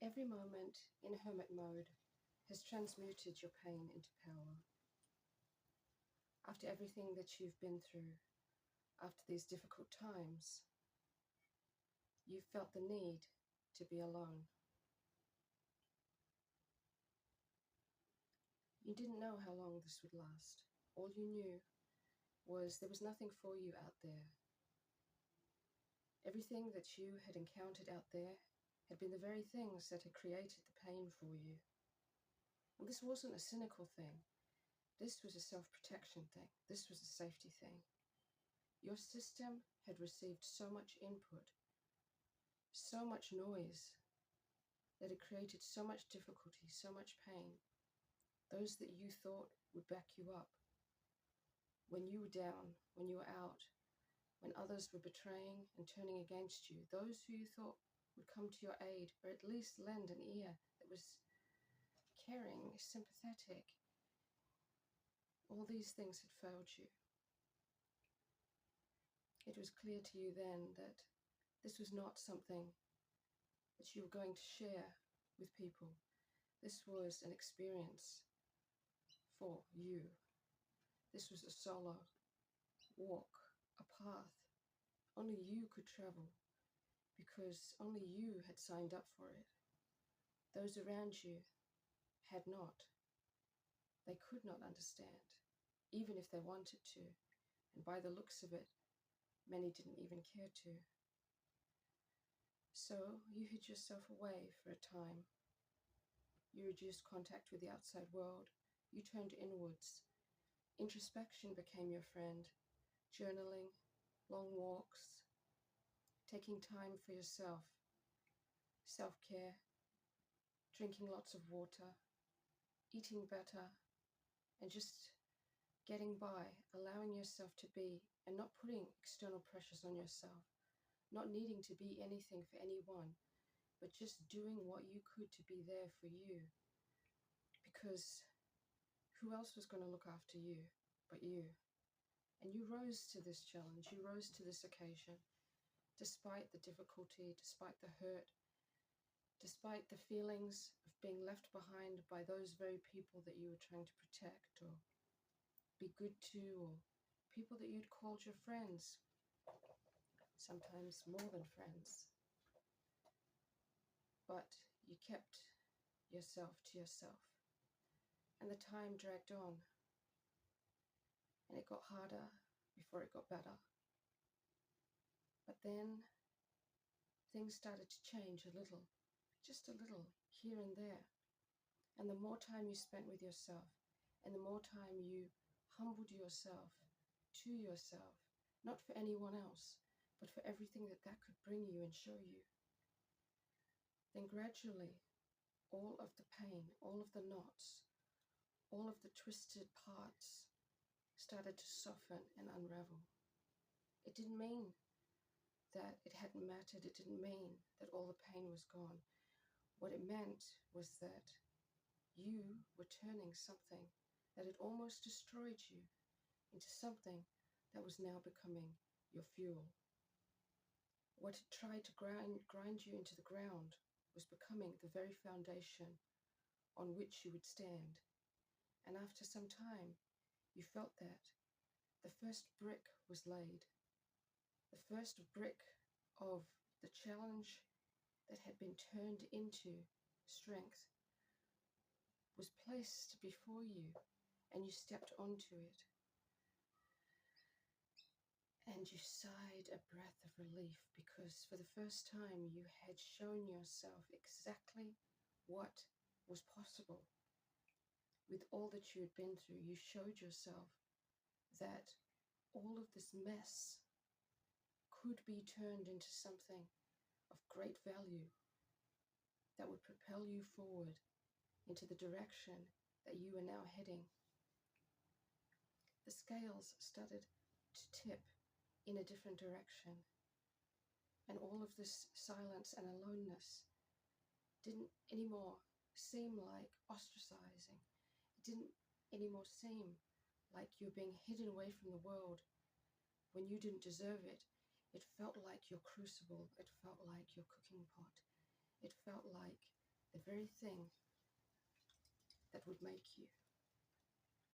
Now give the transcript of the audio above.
Every moment in hermit mode has transmuted your pain into power. After everything that you've been through, after these difficult times, you felt the need to be alone. You didn't know how long this would last. All you knew was there was nothing for you out there. Everything that you had encountered out there had been the very things that had created the pain for you. And this wasn't a cynical thing. This was a self-protection thing. This was a safety thing. Your system had received so much input, so much noise, that it created so much difficulty, so much pain. Those that you thought would back you up. When you were down, when you were out, when others were betraying and turning against you, those who you thought would come to your aid, or at least lend an ear that was caring, sympathetic, all these things had failed you. It was clear to you then that this was not something that you were going to share with people. This was an experience for you. This was a solo walk, a path only you could travel, because only you had signed up for it. Those around you had not. They could not understand, even if they wanted to, and by the looks of it, many didn't even care to. So you hid yourself away for a time. You reduced contact with the outside world. You turned inwards. Introspection became your friend. Journaling, long walks, taking time for yourself, self-care, drinking lots of water, eating better, and just getting by, allowing yourself to be, and not putting external pressures on yourself, not needing to be anything for anyone, but just doing what you could to be there for you. Because who else was going to look after you but you? And you rose to this challenge, you rose to this occasion, despite the difficulty, despite the hurt, despite the feelings of being left behind by those very people that you were trying to protect or be good to, or people that you'd called your friends, sometimes more than friends. But you kept yourself to yourself. And the time dragged on. And it got harder before it got better. But then things started to change a little, just a little, here and there. And the more time you spent with yourself, and the more time you humbled yourself to yourself, not for anyone else, but for everything that that could bring you and show you, then gradually all of the pain, all of the knots, all of the twisted parts started to soften and unravel. It didn't mean that it hadn't mattered. It didn't mean that all the pain was gone. What it meant was that you were turning something that had almost destroyed you into something that was now becoming your fuel. What had tried to grind you into the ground was becoming the very foundation on which you would stand. And after some time, you felt that the first brick was laid. The first brick of the challenge that had been turned into strength was placed before you, and you stepped onto it. And you sighed a breath of relief, because for the first time you had shown yourself exactly what was possible. With all that you had been through, you showed yourself that all of this mess could be turned into something of great value that would propel you forward into the direction that you are now heading. The scales started to tip in a different direction, and all of this silence and aloneness didn't anymore seem like ostracizing. It didn't anymore seem like you're being hidden away from the world when you didn't deserve it. It felt like your crucible. It felt like your cooking pot. It felt like the very thing that would make you